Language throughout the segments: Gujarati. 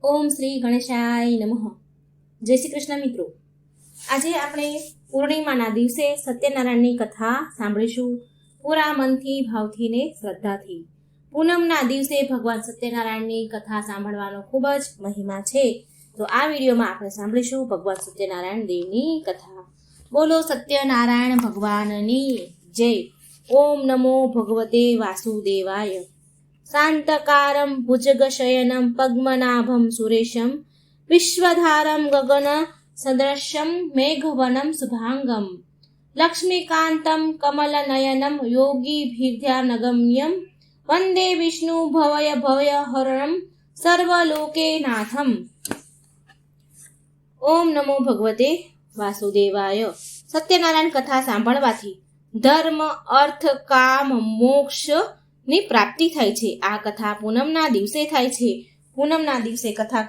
ઓમ શ્રી ગણેશાય નમઃ. જય શ્રી કૃષ્ણ મિત્રો. આજે આપણે પૂર્ણિમાના દિવસે સત્યનારાયણની કથા સાંભળીશું પૂરા મનથી, ભાવથી ને શ્રદ્ધાથી. પૂનમના દિવસે ભગવાન સત્યનારાયણની કથા સાંભળવાનો ખૂબ જ મહિમા છે. તો આ વિડીયોમાં આપણે સાંભળીશું ભગવાન સત્યનારાયણ દેવની કથા. બોલો સત્યનારાયણ ભગવાનની જય. ઓમ નમો ભગવતે વાસુદેવાય. શાંતકારમ ભુજગશયનમ પદ્મનાભમ સુરેશમ વિશ્વધારમ ગગન સદૃશમ મેઘવનમ શુભાંગમ લક્ષ્મીકાંતમ કમલનયનમ યોગીભીર્ધ્યાનગમ્યમ વંદે વિષ્ણુ ભવય ભવય હરણમ સર્વલોકેનાથમ. ઓમ નમો ભગવતે વાસુદેવાય. સત્યનારાયણ કથા સાંભળવાથી ધર્મ, અર્થ, કામ, મોક્ષ ની પ્રાપ્તિ થાય છે. આ કથા પૂનમના દિવસે થાય છે. પૂનમના દિવસે કથા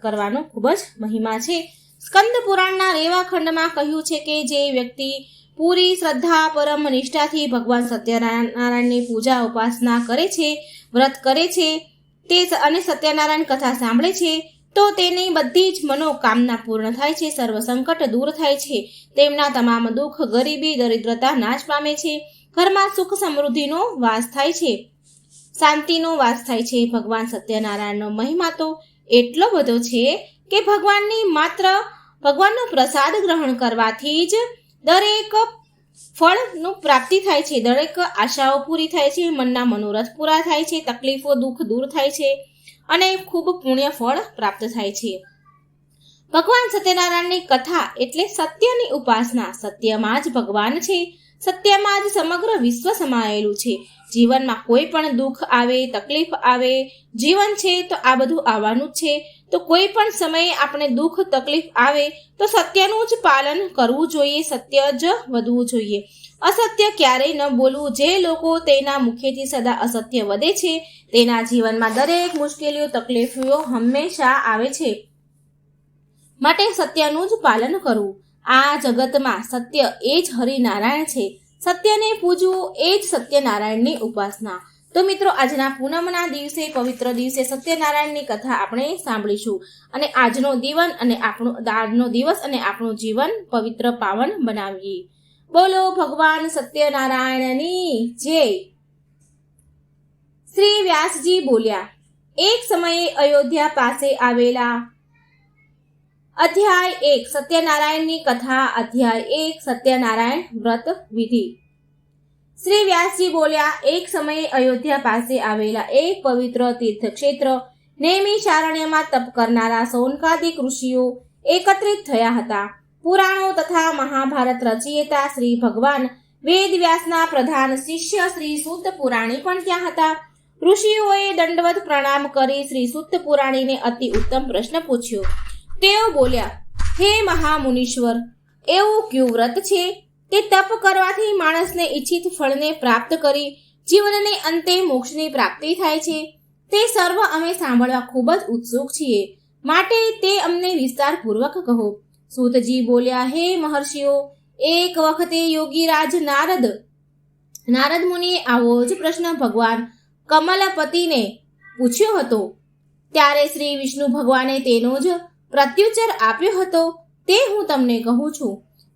કરવાનો ખૂબ જ મહિમા છે. સ્કંદ પુરાણના રેવા ખંડમાં કહ્યું છે કે જે વ્યક્તિ પૂરી શ્રદ્ધા, પરમ નિષ્ઠાથી ભગવાન સત્યનારાયણની પૂજા ઉપાસના કરે છે, વ્રત કરે છે તે અને સત્યનારાયણ કથા સાંભળે છે તો તેની બધી જ મનોકામના પૂર્ણ થાય છે, સર્વ સંકટ દૂર થાય છે, તેમના તમામ દુઃખ, ગરીબી, દરિદ્રતા નાશ પામે છે, ઘરમાં સુખ સમૃદ્ધિનો વાસ થાય છે, શાંતિનો વાસ થાય છે. ભગવાન સત્યનારાયણનો મહિમા તો એટલો બધો છે કે ભગવાનનો પ્રસાદ ગ્રહણ કરવાથી જ દરેક ફળનું પ્રાપ્તિ થાય છે, દરેક આશાઓ પૂરી થાય છે, મનના મનોરથ પૂરા થાય છે, તકલીફો, દુઃખ દૂર થાય છે અને ખૂબ પુણ્ય ફળ પ્રાપ્ત થાય છે. ભગવાન સત્યનારાયણની કથા એટલે સત્યની ઉપાસના. સત્યમાં જ ભગવાન છે, સત્યમાં જ સમગ્ર વિશ્વ સમાયેલું છે. જીવનમાં કોઈ પણ દુઃખ આવે, તકલીફ આવે, જીવન છે તો આ બધું આવવાનું જ છે. તો કોઈ પણ સમયે આપણે દુઃખ, તકલીફ આવે તો સત્યનું જ પાલન કરવું જોઈએ, સત્ય જ વધવું જોઈએ. અસત્ય ક્યારેય ન બોલવું. જે લોકો તેના મુખેથી સદા અસત્ય વધે છે તેના જીવનમાં દરેક મુશ્કેલીઓ, તકલીફો હંમેશા આવે છે. માટે સત્યનું જ પાલન કરવું. આ જગતમાં સત્ય એ જ હરિનારાયણ છે. સત્યને પૂજવું એ જ સત્યનારાયણની ઉપાસના. તો મિત્રો, આજના પૂનમના દિવસે, પવિત્ર દિવસે સત્યનારાયણની કથા આપણે સાંભળીશું અને આજનો દિવસ અને આપણું જીવન પવિત્ર, પાવન બનાવીએ. બોલો ભગવાન સત્યનારાયણની જય. શ્રી વ્યાસજી બોલ્યા, એક સમયે અયોધ્યા પાસે આવેલા. અધ્યાય 1 સત્યનારાયણની કથા. અધ્યાય 1 સત્યનારાયણ વ્રત વિધિ. શ્રી વ્યાસજી બોલ્યા, એક સમયે અયોધ્યા પાસે આવેલા એક પવિત્ર તીર્થક્ષેત્ર નૈમિષારણ્યમાં તપ કરનારા સૌનકાદિક ઋષિઓ એકત્રિત થયા હતા. પુરાણો તથા મહાભારત રચયિતા શ્રી ભગવાન વેદવ્યાસના પ્રધાન શિષ્ય શ્રી સૂત પુરાણી પણ ત્યાં હતા. ઋષિઓએ દંડવત પ્રણામ કરી શ્રી સૂત પુરાણીને અતિ ઉત્તમ પ્રશ્ન પૂછ્યો. તેઓ બોલ્યા, હે મહામુનીશ્વર, એવું કયું વ્રત છે કે તપ કરવાથી માણસને ઈચ્છિત ફળને પ્રાપ્ત કરી જીવનને અંતે મોક્ષની પ્રાપ્તિ થાય છે? તે સર્વ અમે સાંભળવા ખૂબ જ ઉત્સુક છીએ, માટે તે અમને વિસ્તારપૂર્વક કહો. સૂતજી બોલ્યા, હે મહર્ષિઓ, એક વખતે યોગીરાજ નારદ મુનિએ આવો જ પ્રશ્ન ભગવાન કમલપતિને પૂછ્યો હતો. ત્યારે શ્રી વિષ્ણુ ભગવાને તેનો જ પ્રત્યુત્તર આપ્યો હતો. તે હું તમને કહું છું.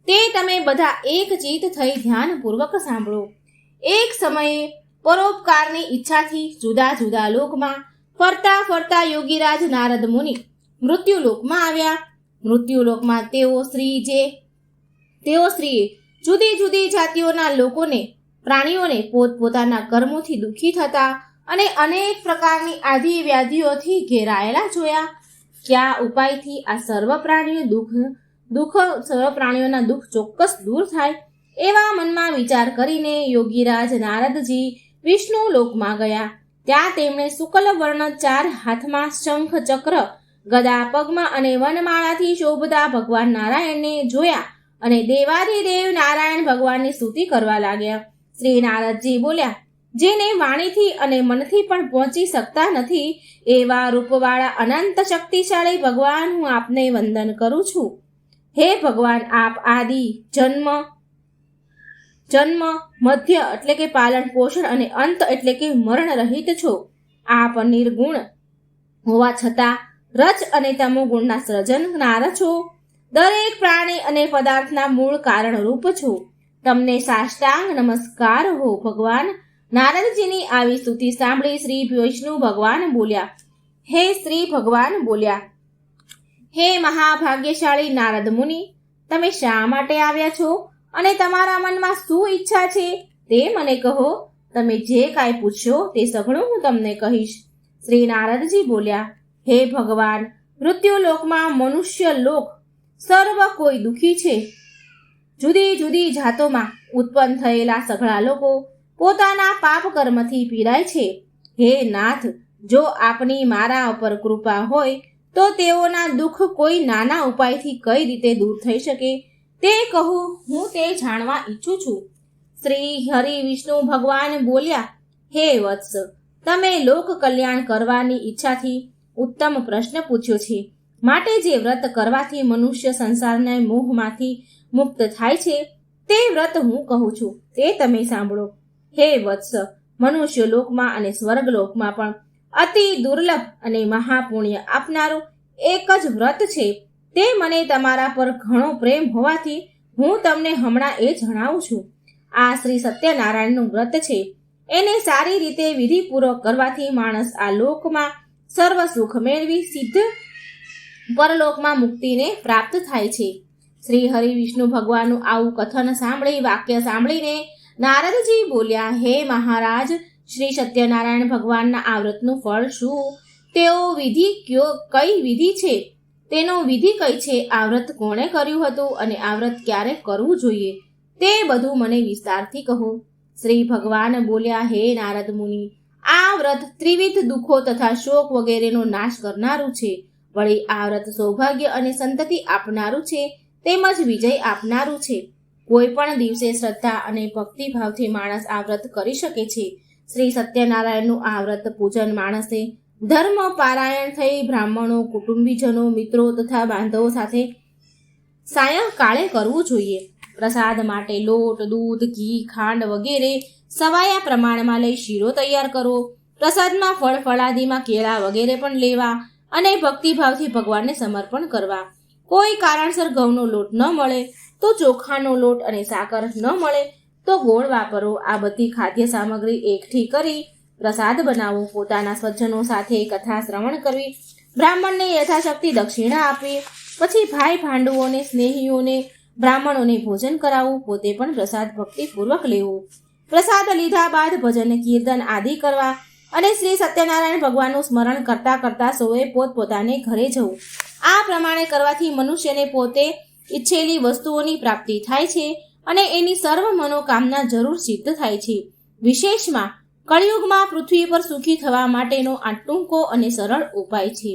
તે તમે બધા એક ચિત્ત થઈ ધ્યાનપૂર્વક સાંભળો. એક સમયે પરોપકારની ઈચ્છાથી જુદા જુદા લોકમાં ફરતા ફરતા યોગીરાજ નારદ મુનિ મૃત્યુલોકમાં આવ્યા. મૃત્યુલોકમાં તેઓ શ્રીએ જુદી જુદી જાતિઓના લોકોને, પ્રાણીઓને પોતપોતાના કર્મોથી દુઃખી થતા અને અનેક પ્રકારની આધિ વ્યાધિઓથી ઘેરાયેલા જોયા. કયા ઉપાયથી આ સર્વ પ્રાણીઓના દુઃખ ચોક્કસ દૂર થાય? એવા મનમાં વિચાર કરીને યોગીરાજ નારદજી વિષ્ણુ લોકમાં ગયા. ત્યાં તેમણે શુક્લ વર્ણ 4 હાથમાં શંખ, ચક્ર, ગદા પગમાં અને વનમાળાથી શોભતા ભગવાન નારાયણને જોયા અને દેવાધિદેવ નારાયણ ભગવાનની સ્તુતિ કરવા લાગ્યા. શ્રી નારદજી બોલ્યા, જેને વાણીથી અને મનથી પણ પહોંચી શકતા નથી એવા રૂપવાળા અનંત શક્તિશાળી ભગવાન, હું આપને વંદન કરું છું. હે ભગવાન, આપ આદિ, જન્મ, મધ્ય એટલે કે પાલન પોષણ અને અંત એટલે કે મરણ રહિત છો. આપ નિર્ગુણ હોવા છતાં રજ અને તમો ગુણના સર્જનનાર છો. દરેક પ્રાણી અને પદાર્થના મૂળ કારણરૂપ છો. તમને સાષ્ટાંગ નમસ્કાર હો. ભગવાન નારદજીની આવી સ્તુતિ સાંભળી શ્રી વિષ્ણુ ભગવાન બોલ્યા, હે મહાભાગ્યશાળી નારદ મુનિ, તમે શા માટે આવ્યા છો અને તમારા મનમાં શું ઈચ્છા છે તે મને કહો. તમે જે કાંઈ પૂછશો તે સઘળું હું તમને કહીશ. શ્રી નારદજી બોલ્યા, હે ભગવાન, મૃત્યુલોકમાં મનુષ્ય લોક સર્વ કોઈ દુઃખી છે. જુદી જુદી જાતોમાં ઉત્પન્ન થયેલા સઘળા લોકો પોતાના પાપ કર્મથી પીડાય છે. હે નાથ, જો આપની મારા ઉપર કૃપા હોય તો તેઓના દુઃખ કોઈ નાના ઉપાયથી કઈ રીતે દૂર થઈ શકે તે કહું, હું તે જાણવા ઈચ્છું છું. શ્રી હરિ વિષ્ણુ ભગવાન બોલ્યા, હે વત્સ, તમે લોક કલ્યાણ કરવાની ઈચ્છાથી ઉત્તમ પ્રશ્ન પૂછ્યો છે. માટે જે વ્રત કરવાથી મનુષ્ય સંસારના મોહમાંથી મુક્ત થાય છે તે વ્રત હું કહું છું, તે તમે સાંભળો. હે વત્સ, મનુષ્ય લોકમાં અને સ્વર્ગલોકમાં પણ અતિ દુર્લભ અને મહાપુણ્ય આપનારું એક જ વ્રત છે. તે મને તમારા પર ઘણો પ્રેમ હોવાથી હું તમને હમણાં એ જણાવું છું. આ શ્રી સત્યનારાયણનું વ્રત છે. એને સારી રીતે વિધિપૂર્વક કરવાથી માણસ આ લોકમાં સર્વ સુખ મેળવી સિદ્ધ પરલોકમાં મુક્તિને પ્રાપ્ત થાય છે. શ્રી હરિ વિષ્ણુ ભગવાનનું આવું કથન સાંભળી વાક્ય સાંભળીને નારદજી બોલ્યા, હે મહારાજ, શ્રી સત્યનારાયણ ભગવાનના આ વ્રતનું ફળ શું? તેઓ વિધિ કઈ વિધિ છે? તેનો વિધિ કઈ છે? આ વ્રત કોણે કર્યું હતું અને આ વ્રત ક્યારે કરવું જોઈએ તે બધું મને વિસ્તારથી કહો. શ્રી ભગવાન બોલ્યા, હે નારદ મુનિ, આ વ્રત ત્રિવિધ દુઃખો તથા શોક વગેરેનો નાશ કરનારું છે. વળી આ વ્રત સૌભાગ્ય અને સંતતિ આપનારું છે, તેમજ વિજય આપનારું છે. કોઈ પણ દિવસે શ્રદ્ધા અને ભક્તિભાવથી માણસ આ વ્રત કરી શકે છે. શ્રી સત્યનારાયણનું આ વ્રત પૂજન માણસે ધર્મ પારાયણ થઈ બ્રાહ્મણો, કુટુંબીજનો, મિત્રો તથા બાંધવો સાથે સાયંકાળે કરવું જોઈએ. પ્રસાદ માટે લોટ, દૂધ, ઘી, ખાંડ વગેરે સવાયા પ્રમાણમાં લઈ શીરો તૈયાર કરવો. પ્રસાદમાં ફળ ફળાદીમાં કેળા વગેરે પણ લેવા અને ભક્તિભાવથી ભગવાનને સમર્પણ કરવા. કોઈ કારણસર ઘઉંનો લોટ ન મળે તો ચોખાનો લોટ અને સાકર ન મળે તો ગોળ વાપરવો. આ બધી ખાદ્ય સામગ્રી એકઠી કરી પ્રસાદ બનાવવો. પોતાના સ્વજનો સાથે કથા શ્રવણ કરવી. બ્રાહ્મણને યથાશક્તિ દક્ષિણા આપવી. પછી ભાઈ ભાંડુઓને, સ્નેહીઓને, બ્રાહ્મણોને ભોજન કરાવવું. પોતે પણ પ્રસાદ ભક્તિપૂર્વક લેવું. પ્રસાદ લીધા બાદ ભજન કીર્તન આદિ કરવા અને શ્રી સત્યનારાયણ ભગવાનનું સ્મરણ કરતા કરતા સૌએ પોતપોતાને ઘરે જવું. આ પ્રમાણે કરવાથી મનુષ્યને પોતે ઈચ્છેલી વસ્તુઓની પ્રાપ્તિ થાય છે અને એની સર્વ મનોકામના જરૂર સિદ્ધ થાય છે. વિશેષમાં કળિયુગમાં પૃથ્વી પર સુખી થવા માટેનો આ ટૂંકો અને સરળ ઉપાય છે.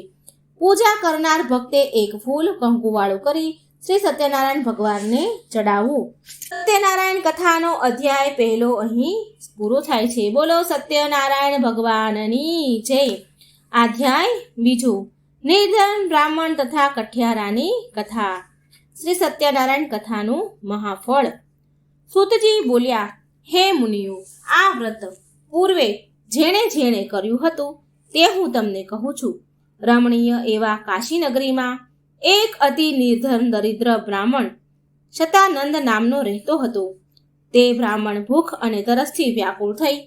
પૂજા કરનાર ભક્તે એક ફૂલ કંકુવાળું કરી શ્રી સત્યનારાયણ ભગવાનને ચડાવવું. સત્યનારાયણ કથાનો અધ્યાય પહેલો અહીં પૂરો થાય છે. બોલો સત્યનારાયણ ભગવાનની જય. અધ્યાય બીજો, નિર્ધન બ્રાહ્મણ તથા કઠિયારાની કથા. શ્રી સત્યનારાયણ કથાનું મહાફળ. સૂતજી બોલ્યા, હે મુનિઓ, આ વ્રત પૂર્વે જેણે જેણે કર્યું હતું તે હું તમને કહું છું. રમણીય એવા કાશીનગરીમાં એક અતિ નિર્ધન દરિદ્ર બ્રાહ્મણ શતાનંદ નામનો રહેતો હતો. તે બ્રાહ્મણ ભૂખ અને તરસથી વ્યાકુળ થઈ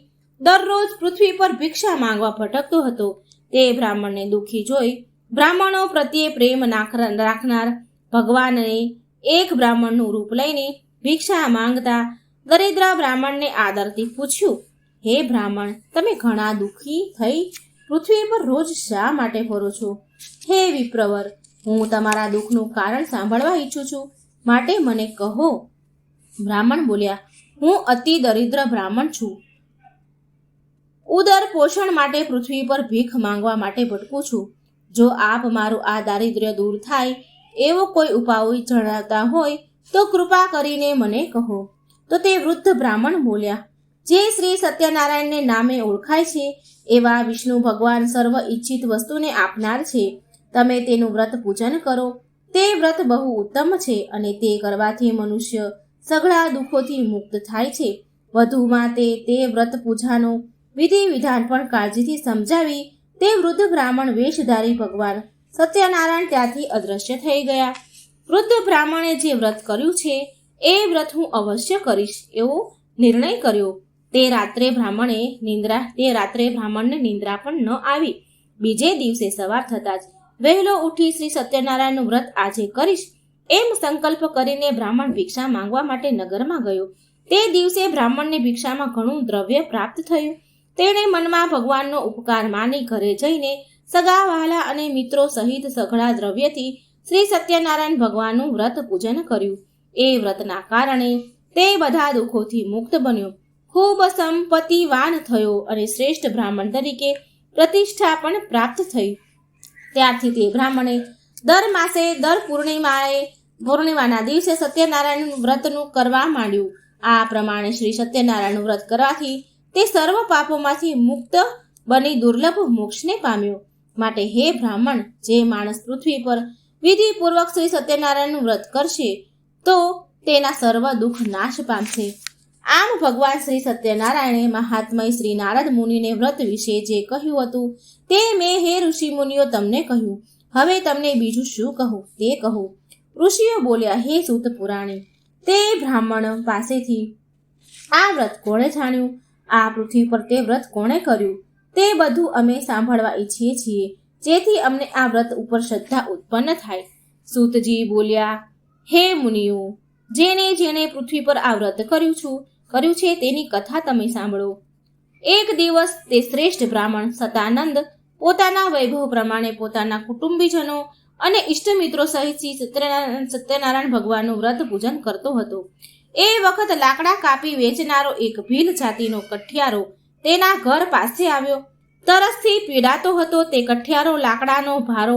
દરરોજ પૃથ્વી પર ભિક્ષા માંગવા ભટકતો હતો. તે બ્રાહ્મણને દુઃખી જોઈ બ્રાહ્મણો પ્રત્યે પ્રેમ રાખનાર ભગવાનને એક બ્રાહ્મણનું રૂપ લઈને ભિક્ષા માંગતા દરિદ્ર બ્રાહ્મણને આદરથી પૂછ્યું, હે બ્રાહ્મણ, તમે ઘણા દુઃખી થઈ પૃથ્વી પર રોજ શા માટે ફરો છો? હે વિપ્રવર, હું તમારા દુઃખનું કારણ સાંભળવા ઈચ્છું છું, માટે મને કહો. બ્રાહ્મણ બોલ્યા, હું અતિ દરિદ્ર બ્રાહ્મણ છું. ઉદર પોષણ માટે પૃથ્વી પર ભીખ માંગવા માટે ભટકું છું. જો આપ મારું આ દારિદ્ર્ય દૂર થાય એવો કોઈ ઉપાય જણાવતા હોય તો કૃપા કરીને મને કહો. તો તે વૃદ્ધ બ્રાહ્મણ બોલ્યા, જે શ્રી સત્યનારાયણને નામે ઓળખાય છે એવા વિષ્ણુ ભગવાન સર્વ ઈચ્છિત વસ્તુને આપનાર છે. તમે તેનું વ્રત પૂજન કરો. તે વ્રત બહુ ઉત્તમ છે અને તે કરવાથી મનુષ્ય સઘળા દુઃખોથી મુક્ત થાય છે. વધુમાં તે વ્રત પૂજાનો વિધિ વિધાન પણ કાળજીથી સમજાવી તે વૃદ્ધ બ્રાહ્મણ વેશધારી ભગવાન સત્યનારાયણ ત્યાંથી અદૃશ્ય થઈ ગયા. વૃદ્ધ બ્રાહ્મણે જે વ્રત કર્યું છે એ વ્રત હું અવશ્ય કરીશ એવો નિર્ણય કર્યો. તે રાત્રે બ્રાહ્મણને નિંદ્રા પણ ન આવી. બીજે દિવસે સવાર થતાં જ વહેલો ઉઠી શ્રી સત્યનારાયણનું વ્રત આજે કરીશ એમ સંકલ્પ કરીને બ્રાહ્મણ ભિક્ષા માંગવા માટે નગરમાં ગયો. તે દિવસે બ્રાહ્મણને ભિક્ષામાં ઘણું દ્રવ્ય પ્રાપ્ત થયું. તેણે મનમાં ભગવાનનો ઉપકાર માની ઘરે જઈને સગા વહાલા અને મિત્રો સહિત સઘળા દ્રવ્યથી શ્રી સત્યનારાયણ ભગવાનનું વ્રત પૂજન કર્યું. એ વ્રતના કારણે તે બધા દુઃખોથી મુક્ત બન્યો, ખૂબ સંપત્તિવાન થયો અને શ્રેષ્ઠ બ્રાહ્મણ તરીકે પ્રતિષ્ઠા પણ પ્રાપ્ત થઈ. ત્યારથી તે બ્રાહ્મણે દર માસે દર પૂર્ણિમાના દિવસે સત્યનારાયણ વ્રતનું કરવા માંડ્યું. આ પ્રમાણે શ્રી સત્યનારાયણનું વ્રત કરવાથી તે સર્વ પાપોમાંથી મુક્ત બની દુર્લભ મોક્ષને પામ્યો. માટે હે બ્રાહ્મણ, જે માણસ પૃથ્વી પર વિધિપૂર્વક શ્રી સત્યનારાયણનું વ્રત કરશે તો તેના સર્વ દુઃખ નાશ પામશે. આમ ભગવાન શ્રી સત્યનારાયણે મહાત્મય શ્રી નારદ મુનિને વ્રત વિશે જે કહ્યું હતું તે મેં હે ઋષિ મુનિઓ તમને કહ્યું. હવે તમને બીજું શું કહું તે કહું. ઋષિઓ બોલ્યા, હે સૂત પુરાણી, તે બ્રાહ્મણ પાસેથી આ વ્રત કોણે જાણ્યું? આ પૃથ્વી પર તે વ્રત કોણે કર્યું? તે બધું અમે સાંભળવા ઈચ્છીએ છીએ, જેથી અમને આ વ્રત ઉપર શ્રદ્ધા ઉત્પન્ન થાય. સૂતજી બોલ્યા, હે મુનિઓ, જેણે પૃથ્વી પર આ વ્રત કર્યું છે તેની કથા તમે સાંભળો. એક દિવસ તે શ્રેષ્ઠ બ્રાહ્મણ સતાનંદ પોતાના વૈભવ પ્રમાણે પોતાના કુટુંબીજનો અને ઇષ્ટમિત્રો સહિત સત્યનારાયણ ભગવાનનું વ્રત પૂજન કરતો હતો. એ વખત લાકડા કાપી વેચનારો એક ભીલ જાતિનો કઠિયારો તેના ઘર પાસે આવ્યો. તરસથી પીડાતો હતો. તે કઠિયારો લાકડાનો ભારો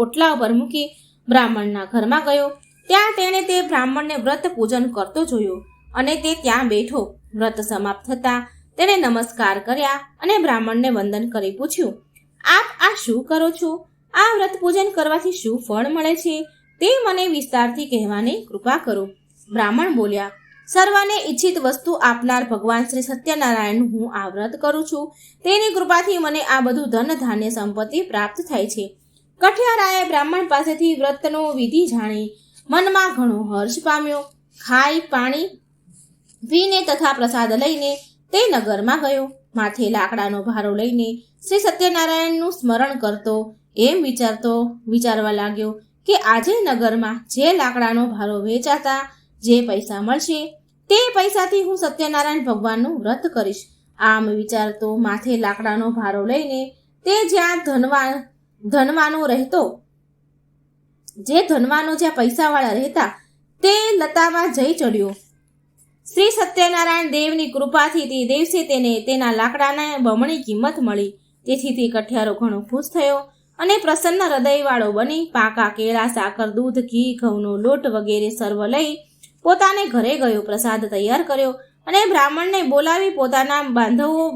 ઓટલા ઉપર મૂકી બ્રાહ્મણના ઘરમાં ગયો. ત્યાં તેણે તે બ્રાહ્મણને વ્રત પૂજન કરતો જોયો અને તે ત્યાં બેઠો. વ્રત સમાપ્ત થતાં તેણે નમસ્કાર કર્યા અને બ્રાહ્મણને વંદન કરી પૂછ્યું, આપ આ શું કરો છો? આ વ્રત પૂજન કરવાથી શું ફળ મળે છે તે મને વિસ્તારથી કહેવાની કૃપા કરો. બ્રાહ્મણ બોલ્યા, સર્વને ઈચ્છિત વસ્તુ આપનાર ભગવાન શ્રી સત્યનારાયણનું હું આ વ્રત કરું છું. તેની કૃપાથી મને આ બધું ધન ધાન્ય સંપત્તિ પ્રાપ્ત થાય છે. કઠિયારાએ બ્રાહ્મણ પાસેથી વ્રતનો વિધિ જાણી મનમાં ઘણો હર્ષ પામ્યો. ખાઈ પાણી પીને તથા પ્રસાદ લઈને તે નગરમાં ગયો. માથે લાકડાનો ભારો લઈને શ્રી સત્યનારાયણનું સ્મરણ કરતો એમ વિચારવા લાગ્યો કે આજે નગરમાં જે લાકડાનો ભારો વેચાતા જે પૈસા મળશે તે પૈસાથી હું સત્યનારાયણ ભગવાનનું વ્રત કરીશ. આમ વિચારતો માથે લાકડાનો ભારો લઈને તે જ્યાં જ્યાં પૈસાવાળા રહેતા તે લતામાં જઈ ચડ્યો. શ્રી સત્યનારાયણ દેવની કૃપાથી તે દિવસે તેને તેના લાકડાને બમણી કિંમત મળી. તેથી તે કઠિયારો ઘણો ખુશ થયો અને પ્રસન્ન હૃદયવાળો બની પાકા કેળા, સાકર, દૂધ, ઘી, ઘઉંનો લોટ વગેરે સર્વ લઈ પોતાને ઘરે ગયો. પ્રસાદ તૈયાર કર્યો અને બ્રાહ્મણને બોલાવી, પોતાના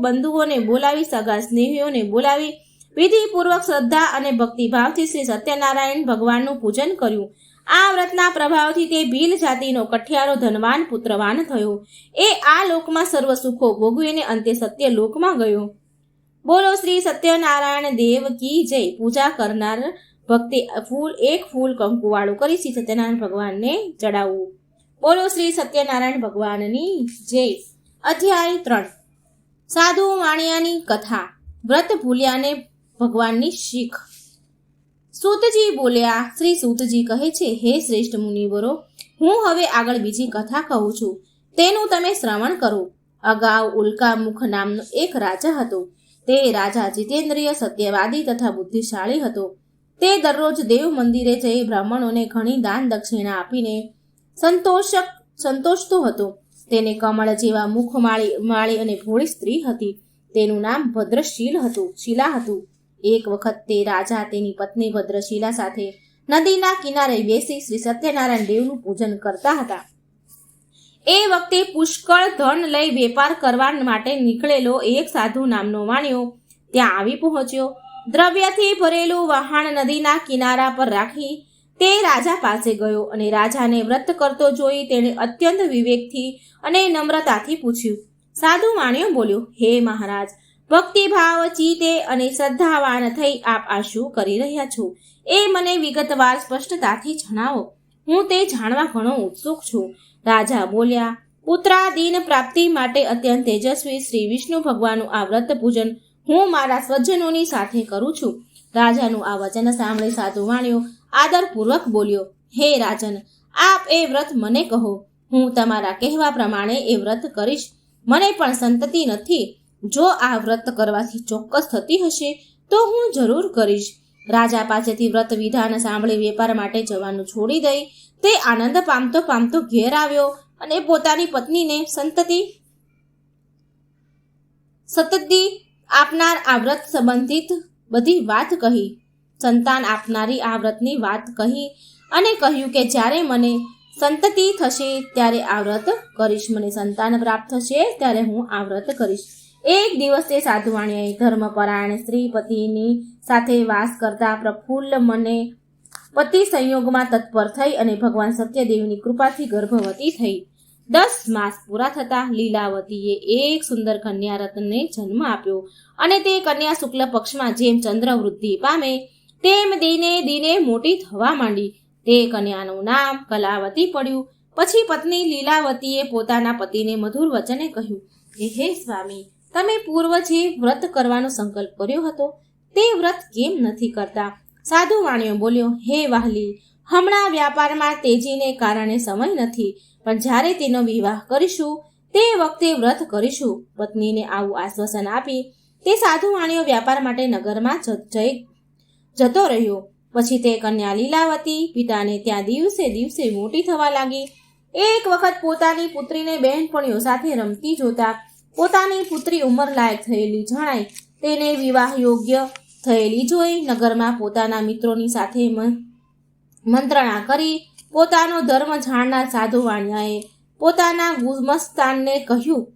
બંધુઓને બોલાવી, સગા સ્નેહીઓને બોલાવી વિધિપૂર્વક શ્રદ્ધા અને ભક્તિભાવથી શ્રી સત્યનારાયણ ભગવાનનું પૂજન કર્યું. આ વ્રતના પ્રભાવથી તે ભીલ જાતિનો કઠિયારો ધનવાન પુત્રવાન થયો. એ આ લોકમાં સર્વ સુખો ભોગવીને અંતે સત્ય લોકમાં ગયો. બોલો શ્રી સત્યનારાયણ દેવ કી જય. પૂજા કરનાર ભક્તિ એક ફૂલ કંકુવાળું કરી શ્રી સત્યનારાયણ ભગવાનને ચડાવવું. બોલો શ્રી સત્યનારાયણ ભગવાનની જય. અધ્યાય 3. સાધુ વાણિયાની કથા. વ્રત ભૂલ્યાને ભગવાનની શીખ. સૂતજી બોલ્યા, શ્રી સૂતજી કહે છે, હે શ્રેષ્ઠ મુનિવરો, હું હવે આગળ બીજી કથા કહું છું, તેનું તમે શ્રવણ કરો. અગાઉ ઉલ્કામુખ નામનો એક રાજા હતો. તે રાજા જીતેન્દ્રિય, સત્યવાદી તથા બુદ્ધિશાળી હતો. તે દરરોજ દેવ મંદિરે જઈ બ્રાહ્મણોને ઘણી દાન દક્ષિણા આપીને સંતોષતો હતો. તેને કમળ જેવા મુખ માળી અને ભોળી સ્ત્રી હતી. તેનું નામ શીલા હતું. એક વખત તે રાજા તેની પત્ની ભદ્રશીલા સાથે નદીના કિનારે બેસી શ્રી સત્યનારાયણ દેવનું પૂજન કરતા હતા. એ વખતે પુષ્કળ ધન લઈ વેપાર કરવા માટે નીકળેલો એક સાધુ નામનો વાણિયો ત્યાં આવી પહોંચ્યો. દ્રવ્યથી ભરેલું વહાણ નદીના કિનારા પર રાખી તે રાજા પાસે ગયો અને રાજાને વ્રત કરતો જોઈ તેણે અત્યંત વિવેકથી અને નમ્રતાથી પૂછ્યું. સાધુ વાણિયો બોલ્યો, હે મહારાજ, ભક્તિભાવ ચિત્તે અને શ્રદ્ધાવાન થઈ આપ આ શું કરી રહ્યા છો એ મને વિગતવાર સ્પષ્ટતાથી જણાવો. હું તે જાણવા ઘણો ઉત્સુક છું. રાજા બોલ્યા, પુત્રાદીન પ્રાપ્તિ માટે અત્યંત તેજસ્વી શ્રી વિષ્ણુ ભગવાનનું આ વ્રત પૂજન હું મારા સ્વજનોની સાથે કરું છું. રાજાનું આ વચન સાંભળી સાધુ વાણિયો આદરપૂર્વક બોલ્યો, હે રાજન, આપ એ વ્રત મને કહો. હું તમારા કહેવા પ્રમાણે એ વ્રત કરીશ. મને પણ સંતતિ નથી. જો આ વ્રત કરવાથી ચોક્કસ થતી હશે તો હું જરૂર કરીશ. રાજા પાસેથી વ્રત વિધાન સાંભળી વેપાર માટે જવાનું છોડી દઈ તે આનંદ પામતો પામતો ઘેર આવ્યો અને પોતાની પત્નીને સતતી આપનાર આ વ્રત સંબંધિત બધી વાત કહી. સંતાન આપનારી આ વ્રતની વાત કહી અને કહ્યું કે જ્યારે મને સંતતિ થશે ત્યારે આ વ્રત કરીશ. મને સંતાન પ્રાપ્ત થશે ત્યારે હું આ વ્રત કરીશ. એક દિવસ તે સાધુવાણીએ ધર્મપરાયણ સ્ત્રી પતિની સાથે વાસ કરતા પ્રફુલ્લ મને પતિ સંયોગમાં તત્પર થઈ અને ભગવાન સત્યદેવની કૃપાથી ગર્ભવતી થઈ. 10 માસ પૂરા થતા લીલાવતીએ એક સુંદર કન્યા રત્નને જન્મ આપ્યો અને તે કન્યા શુક્લ પક્ષમાં જેમ ચંદ્ર વૃદ્ધિ પામે તેમ દિને દિને મોટી થવા માંડી. તે કન્યાનું નામ કલાવતી પડ્યું. પછી પત્ની લીલાવતીએ પોતાના પતિને મધુર વચને કહ્યું કે હે સ્વામી, તમે પૂર્વ જે વ્રત કરવાનો સંકલ્પ કર્યો હતો તે વ્રત કેમ નથી કરતા? સાધુ વાણિયો બોલ્યો, હે વાહલી, હમણાં વ્યાપારમાં તેજીને કારણે સમય નથી, પણ જ્યારે તેનો વિવાહ કરીશું તે વખતે વ્રત કરીશું. પત્નીને આવું આશ્વાસન આપી તે સાધુ વાણિયો વ્યાપાર માટે નગરમાં જતો રહ્યો. પછી તે કન્યા લીલાવતી પિતાને ત્યાં દિવસે દિવસે મોટી થવા લાગી. એક વખત પોતાની પુત્રીને બહેનપણીઓ સાથે રમતી જોતા પોતાની પુત્રી ઉંમરલાયક થયેલી જણાય તેને વિવાહ યોગ્ય થયેલી જોઈ નગરમાં પોતાના મિત્રોની સાથે મંત્રણા કરી પોતાનો ધર્મ જાણનાર સાધુ વાણિયાએ પોતાના ગુમસ્તાનને કહ્યું,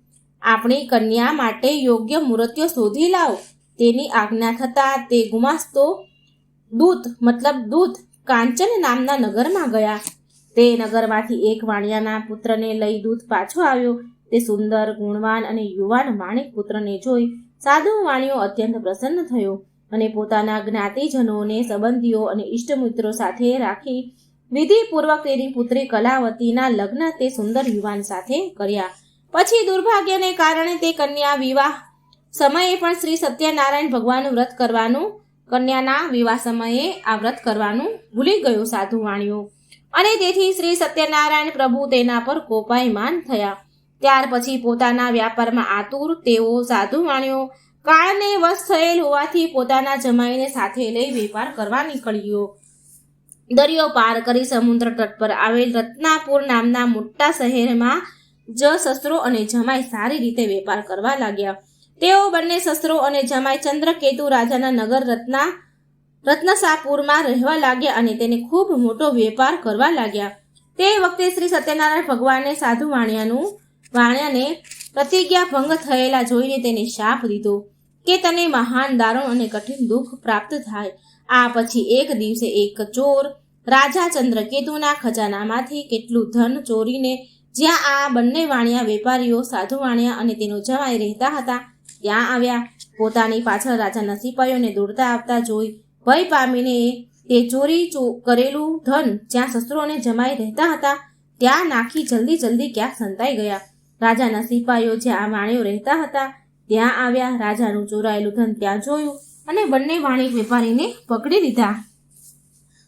આપણી કન્યા માટે યોગ્ય મૂર્તિઓ શોધી લાવો. તેની આજ્ઞા થતાં તે ગુમાસ્તો દૂત કાંચન નામના નગરમાં ગયા. તે નગરમાંથી એક વાણિયાના પુત્રને લઈ દૂત પાછો આવ્યો. તે સુંદર, ગુણવાન અને યુવાન માણિક પુત્રને જોઈ સાધુ વાણિયો અત્યંત પ્રસન્ન થયો અને પોતાના જ્ઞાતિજનોને, સંબંધીઓ અને ઇષ્ટમિત્રો સાથે રાખી વિધિપૂર્વક તેની પુત્રી કલાવતીના લગ્ન તે સુંદર યુવાન સાથે કર્યા. પછી દુર્ભાગ્યને કારણે તે કન્યા વિવાહ સમયે પણ શ્રી સત્યનારાયણ ભગવાનનું વ્રત કરવાનું કન્યાના વિવાહ સમયે આ વ્રત કરવાનું ભૂલી ગયો સાધુ વાણિયો અને તેથી શ્રી સત્યનારાયણ પ્રભુ તેના પર કોપાયમાન થયા. ત્યાર પછી પોતાના વ્યાપારમાં આતુર તેઓ સાધુ વાણિયો કાળને વશ થયેલ હોવાથી પોતાના જમાઈને સાથે લઈ વેપાર કરવા નીકળ્યો. દરિયો પાર કરી સમુદ્ર તટ પર આવેલ રત્નાપુર નામના મોટા શહેરમાં સસરો અને જમાઈ સારી રીતે વેપાર કરવા લાગ્યા. તેઓ બંને સસરો અને જમાઈ ચંદ્રકેતુ રાજાના નગર રત્નસાપુરમાં રહેવા લાગ્યા અને તેને ખૂબ મોટો વેપાર કરવા લાગ્યા. તે વખતે શ્રી સત્યનારાયણ ભગવાને સાધુ વાણિયાને પ્રતિજ્ઞા ભંગ થયેલા જોઈને તેને શાપ દીધો કે તને મહાન દારૂણ અને કઠિન દુઃખ પ્રાપ્ત થાય. આ પછી એક દિવસે એક ચોર રાજા ચંદ્રકેતુના ખજાનામાંથી કેટલું ધન ચોરીને જ્યાં આ બંને વાણિયા વેપારીઓ સાધુ વાણિયા અને તેનો જમાઈ રહેતા હતા ત્યાં આવ્યા. પોતાની પાછળ રાજાના સિપાહીઓને દોડતા આવતા જોઈ ભય પામીને તે ચોરી કરેલું ધન જ્યાં સસરો અને જમાઈ રહેતા હતા ત્યાં નાખી જલ્દી ક્યાંક સંતાઈ ગયા. રાજાના સિપાહીઓ જ્યાં વાણિયો રહેતા હતા ત્યાં આવ્યા. રાજાનું ચોરાયેલું ધન ત્યાં જોયું અને બંને વાણિક વેપારીને પકડી લીધા.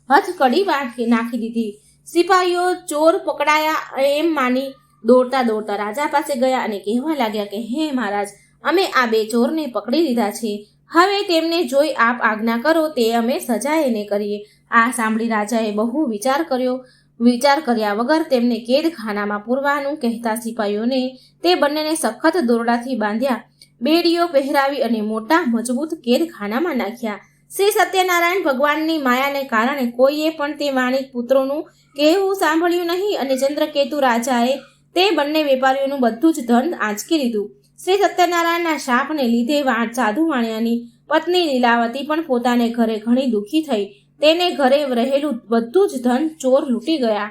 હથકડી નાખી દીધી. સિપાહીઓ ચોર પકડાયા એમ માની દોડતા રાજા પાસે ગયા અને કહેવા લાગ્યા કે હે મહારાજ, અમે આ 2 ચોરને પકડી લીધા છે. હવે તેમને જોઈ આપ આજ્ઞા કરો તે અમે સજા એને કરીએ. આ સાંભળી રાજાએ બહુ વિચાર કર્યા વગર તેમને કેદખાનામાં પૂરવાનું કહેતા સિપાહીઓને તે બંનેને સખત દોરડાથી બાંધ્યા, બેડીઓ પહેરાવી અને મોટા મજબૂત કેદખાનામાં નાખ્યા. શ્રી સત્યનારાયણ ભગવાનની માયાને કારણે કોઈએ પણ તે વાણિક પુત્રોનું કહેવું સાંભળ્યું નહીં અને ચંદ્રકેતુ રાજાએ તે બંને વેપારીઓનું બધું જ ધન આંચકી લીધું. શ્રી સત્યનારાયણના શાપને લીધે સાધુ વાણિયાની પત્ની લીલાવતી પણ પોતાને ઘરે ઘણી દુઃખી થઈ. તેને ઘરે રહેલું બધું જ ધન ચોર લૂંટી ગયા.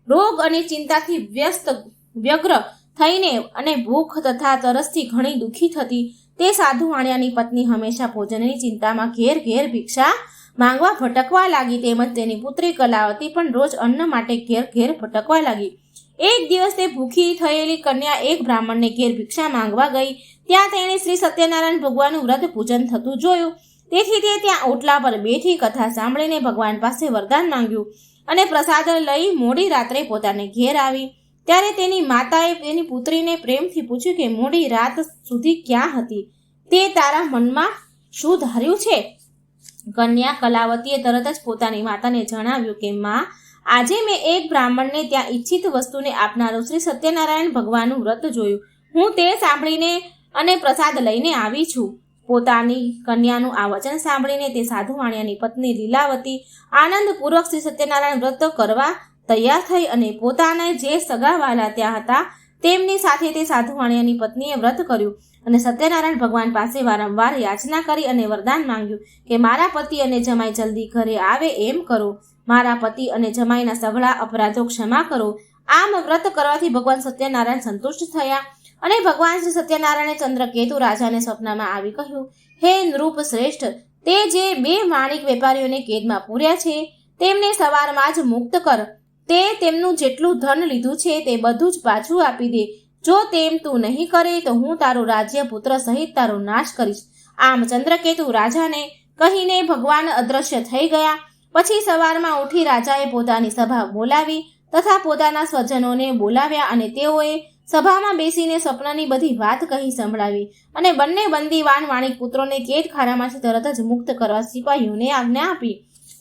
રોગ અને ચિંતાથી વ્યગ્ર થઈને અને ભૂખ તથા તરસથી ઘણી દુઃખી થતી તે સાધુ વાણિયાની પત્ની હંમેશા ભોજનની ચિંતામાં ઘેર ઘેર ભિક્ષા માંગવા ભટકવા લાગી. તેમજ તેની પુત્રી કલાવતી પણ રોજ અન્ન માટે ઘેર ઘેર ભટકવા લાગી. એક દિવસ તે ભૂખી થયેલી કન્યા એક બ્રાહ્મણને ઘેર ભિક્ષા માંગવા ગઈ. ત્યાં તેણે શ્રી સત્યનારાયણ ભગવાનનું વ્રત પૂજન થતું જોયું. તેથી તે ત્યાં ઓટલા પર બેઠી કથા સાંભળીને ભગવાન પાસે વરદાન માંગ્યું અને પ્રસાદ લઈ મોડી રાત્રે પોતાને ઘેર આવી. ત્યારે તેની માતાએ તેની પુત્રીને પ્રેમથી પૂછ્યું કે મોડી રાત સુધી ક્યાં હતી? તે તારા મનમાં શું ધાર્યું છે? કન્યા કલાવતીએ તરત જ પોતાની માતાને જણાવ્યું કે માં, આજે મેં એક બ્રાહ્મણને ત્યાં ઈચ્છિત વસ્તુને આપનારું શ્રી સત્યનારાયણ ભગવાનનું વ્રત જોયું. હું તે સાંભળીને અને પ્રસાદ લઈને આવી છું. પોતાની કન્યાનું આ વચન સાંભળીને તે સાધુ વાણિયાની પત્ની લીલાવતી આનંદપૂર્વક શ્રી સત્યનારાયણ વ્રત કરવા તૈયાર થઈ અને પોતાના જે સગાવાલા ત્યાં હતા તેમની સાથે તે સાધુ વાણિયાની પત્નીએ વ્રત કર્યું અને સત્યનારાયણ ભગવાન પાસે વારંવાર યાચના કરી અને વરદાન માંગ્યું કે મારા પતિ અને જમાઈ જલ્દી ઘરે આવે એમ કરો. મારા પતિ અને જમાઈના સઘળા અપરાધો ક્ષમા કરો. આમ વ્રત કરવાથી ભગવાન સત્યનારાયણ સંતુષ્ટ થયા અને ભગવાન શ્રી સત્યનારાયણે ચંદ્રકેતુ રાજાને સ્વપ્નમાં આવી કહ્યું, હે નૃપ શ્રેષ્ઠ, તે જે 2 વાણિક વેપારીઓને કેદમાં પૂર્યા છે તેમને સવારમાં જ મુક્ત કર. તે તેમનું જેટલું ધન લીધું છે તે બધું જ પાછું આપી દે. જો તેમ તું નહીં કરે તો હું તારું રાજ્ય પુત્ર સહિત તારો નાશ કરીશ. આમ ચંદ્રકેતુ રાજાને કહીને ભગવાન અદ્રશ્ય થઈ ગયા. પછી સવારમાં ઉઠી રાજાએ પોતાની સભા બોલાવી તથા પોતાના સ્વજનોને બોલાવ્યા અને તેઓએ સભામાં બેસીને સ્વપ્નની બધી વાત કહી સંભળાવી અને બંને બંદીવાન વાણિક પુત્રોને કેદખાનામાંથી તરત જ મુક્ત કરવા સિપાહીઓને આજ્ઞા આપી.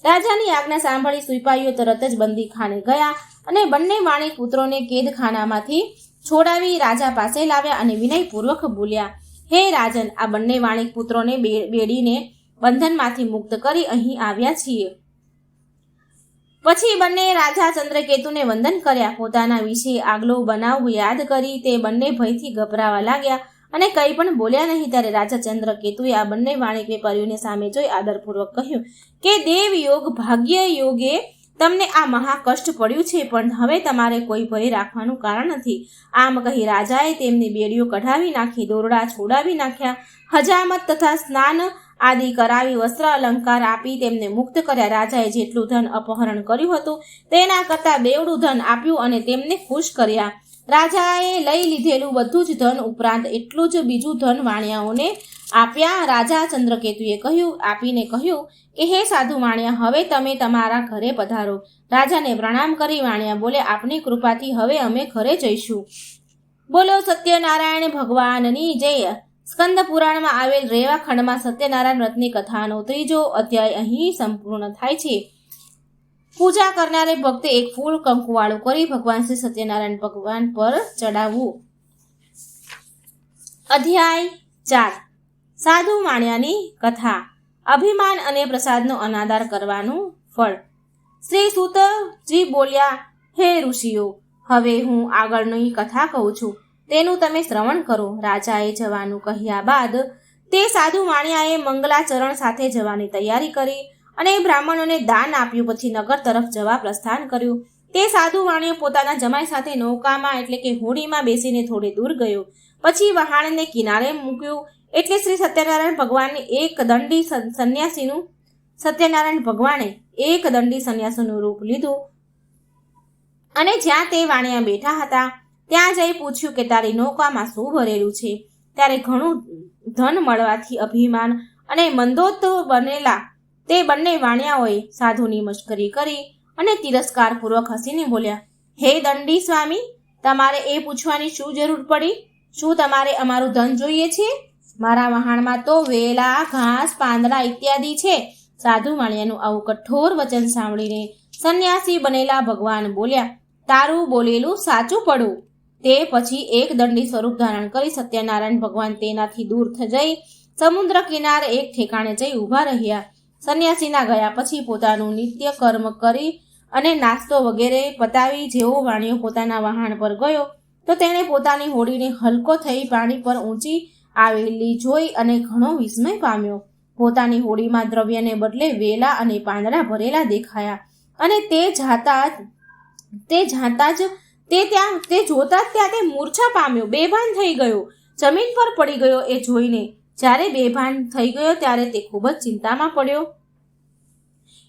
રાજાની આજ્ઞા સાંભળી સિપાહીઓ તરત જ બંદીખાને ગયા અને બંને વાણિક પુત્રોને કેદખાનામાંથી છોડાવી રાજા પાસે લાવ્યા અને વિનયપૂર્વક બોલ્યા, હે રાજન, આ બંને વાણિક પુત્રોને બેડીને બંધનમાંથી મુક્ત કરી અહીં આવ્યા છીએ. પછી બંને રાજા ચંદ્રકેતુને વંદન કર્યા. પોતાના વિશે આગલો બનાવ યાદ કરી તે બંને ભયથી ગભરાવા લાગ્યા અને કંઈ પણ બોલ્યા નહીં. ત્યારે રાજા ચંદ્રકેતુએ આ બંને વાણિક વેપારીઓને સામે જોઈ આદરપૂર્વક કહ્યું કે દેવ યોગ ભાગ્ય યોગે તમને આ મહા કષ્ટ પડ્યું છે, પણ હવે તમારે કોઈ ભય રાખવાનું કારણ નથી. આમ કહી રાજાએ તેમની બેડીઓ કઢાવી નાખી, દોરડા છોડાવી નાખ્યા, હજામત તથા સ્નાન આદિ કરાવી વસ્ત્ર અલંકાર આપી તેમને મુક્ત કર્યા. રાજાએ જેટલું ધન અપહરણ કર્યું હતું તેના કરતાં બેવડું ધન આપ્યું અને તેમને ખુશ કર્યા. રાજાએ લઈ લીધેલું બધું જ ધન ઉપરાંત એટલું જ બીજું ધન વાણિયાઓને આપ્યા. રાજા ચંદ્રકેતુએ આપીને કહ્યું કે હે સાધુ વાણિયા, હવે તમે તમારા ઘરે પધારો. રાજાને પ્રણામ કરી વાણિયા બોલે, આપની કૃપાથી હવે અમે ઘરે જઈશું. બોલો સત્યનારાયણ ભગવાનની જય. સ્કંદ પુરાણમાં આવેલ રેવા ખંડમાં સત્યનારાયણ વ્રતની કથાનો 3જો અધ્યાય અહીં સંપૂર્ણ થાય છે. પૂજા કરનારે ભક્તે એક ફૂલ કંકુવાળું કરી ભગવાન શ્રી સત્યનારાયણ ભગવાન પર ચડાવવું. અધ્યાય 4. સાધુ વાણિયાની કથા. અભિમાન અને પ્રસાદનો અનાદર કરવાનું ફળ. શ્રી સૂતજી બોલ્યા, હે ઋષિઓ, હવે હું આગળની કથા કહું છું, તેનું તમે શ્રવણ કરો. રાજાએ જવાનું કહ્યા બાદ તે સાધુ વાણિયાએ મંગલાચરણ સાથે જવાની તૈયારી કરી અને બ્રાહ્મણોને દાન આપ્યું. પછી નગર તરફ જવા પ્રસ્થાન કર્યું. તે સાધુ વાણિયો પોતાના જમાઈ સાથે નૌકામાં એટલે કે હોડીમાં બેસીને થોડે દૂર ગયો. પછી વહાણને કિનારે મૂક્યું એટલે શ્રી સત્યનારાયણ ભગવાને એક દંડી સંન્યાસીનું રૂપ લીધું અને જ્યાં તે વાણિયા બેઠા હતા ત્યાં જઈ પૂછ્યું કે તારી નૌકામાં શું ભરેલું છે? ત્યારે ઘણું ધન મળવાથી અભિમાન અને મંદોત બનેલા તે બંને વાણિયાઓએ સાધુની મશ્કરી કરી અને તિરસ્કારપૂર્વક હસીને બોલ્યા, હે દંડી સ્વામી, તમારે એ પૂછવાની શું જરૂર પડી? શું તમારે અમારું ધન જોઈએ છે? મારા વહાણમાં તો વેલા, ઘાસ, પાંદડા ઇત્યાદિ છે. સાધુ વાણિયાનું આવું કઠોર વચન સાંભળીને સંન્યાસી બનેલા ભગવાન બોલ્યા, તારું બોલેલું સાચું પડું. તે પછી એક દંડી સ્વરૂપ ધારણ કરી સત્યનારાયણ ભગવાન તેનાથી દૂર જઈ સમુદ્ર કિનારે એક ઠેકાણે જઈ ઊભા રહ્યા. સંન્યાસીના ગયા પછી પોતાનું નિત્ય કર્મ કરી અને નાસ્તો વગેરે પતાવી જેવો વાણિયો પોતાના વહાણ પર ગયો તો તેણે પોતાની હોડીને હલકો થઈ પાણી પર ઊંચી આવેલી જોઈ અને ઘણો વિસ્મય પામ્યો. પોતાની હોડીમાં દ્રવ્યને બદલે વેલા અને પાંદડા ભરેલા દેખાયા અને તે જોતા જ ત્યાં તે મૂર્છા પામ્યો, બેભાન થઈ ગયો, જમીન પર પડી ગયો. એ જોઈને જ્યારે બેભાન થઈ ગયો ત્યારે તે ખૂબ જ ચિંતામાં પડ્યો.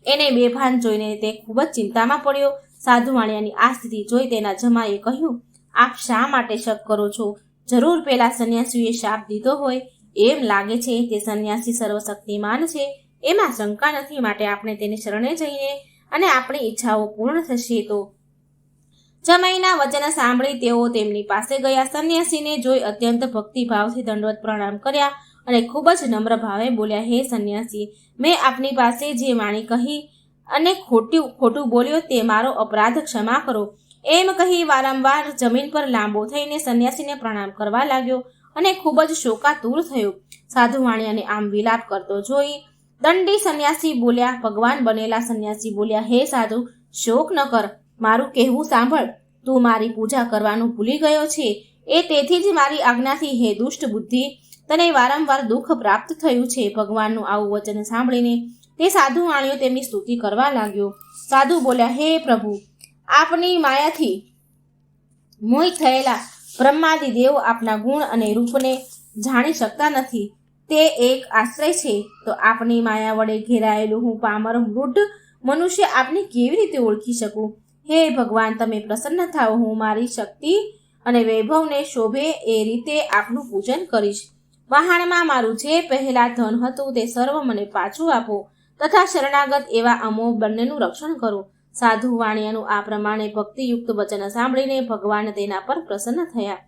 એને બેભાન જોઈને તે ખૂબ જ ચિંતામાં પડ્યો. સાધુ વાણિયાની આ સ્થિતિ જોઈ તેના જમાઈએ કહ્યું, આપ શા માટે શક કરો છો? જરૂર પેલા સંન્યાસીએ શાપ દીધો હોય એમ લાગે છે. તે સંન્યાસી સર્વશક્તિમાન છે, એમાં શંકા નથી. માટે આપણે તેને શરણે જઈને અને આપણી ઈચ્છાઓ પૂર્ણ થશે. તો જમાઈના વચન સાંભળી તેઓ તેમની પાસે ગયા. સંન્યાસીને જોઈ અત્યંત ભક્તિભાવથી દંડવત પ્રણામ કર્યા અને ખૂબ જ નમ્ર ભાવે બોલ્યા, હે સંન્યાસી, મેં આપની પાસે જે વાણી કહી અને ખોટું બોલ્યો તે મારો અપરાધ ક્ષમા કરો. એમ કહી વારંવાર જમીન પર લાંબો થઈને સંન્યાસીને પ્રણામ કરવા લાગ્યો અને ખૂબ જ શોકાતુર થયો. સાધુ વાણિયાને આમ વિલાપ કરતો જોઈ દંડી સંન્યાસી બોલ્યા, ભગવાન બનેલા સંન્યાસી બોલ્યા, હે સાધુ, શોક ન કર, મારું કહેવું સાંભળ. તું મારી પૂજા કરવાનું ભૂલી ગયો છે. એ તેથી જ મારી આજ્ઞાથી, હે દુષ્ટ બુદ્ધિ, તને વારંવાર દુઃખ પ્રાપ્ત થયું છે. ભગવાનનું આવું વચન સાંભળીને તે સાધુ વાણિયો તેમની સ્તુતિ કરવા લાગ્યો. સાધુ બોલ્યા, હે પ્રભુ, આપની માયાથી મોહિત થયેલા બ્રહ્માદિ દેવો આપના ગુણ અને રૂપને જાણી શકતા નથી. તે એક આશ્રય છે. તો આપની માયા વડે ઘેરાયેલું હું પામર વૃદ્ધ મનુષ્ય આપને કેવી રીતે ઓળખી શકું? હે ભગવાન, તમે પ્રસન્ન થાઓ. હું મારી શક્તિ અને વૈભવને શોભે એ રીતે આપનું પૂજન કરીશ. વહાણમાં મારું જે પહેલા ધન હતું તે સર્વ મને પાછું આપો તથા શરણાગત એવા અમો બંનેનું રક્ષણ કરો. સાધુ વાણિયાનું આ પ્રમાણે ભક્તિયુક્ત વચન સાંભળીને ભગવાન તેના પર પ્રસન્ન થયા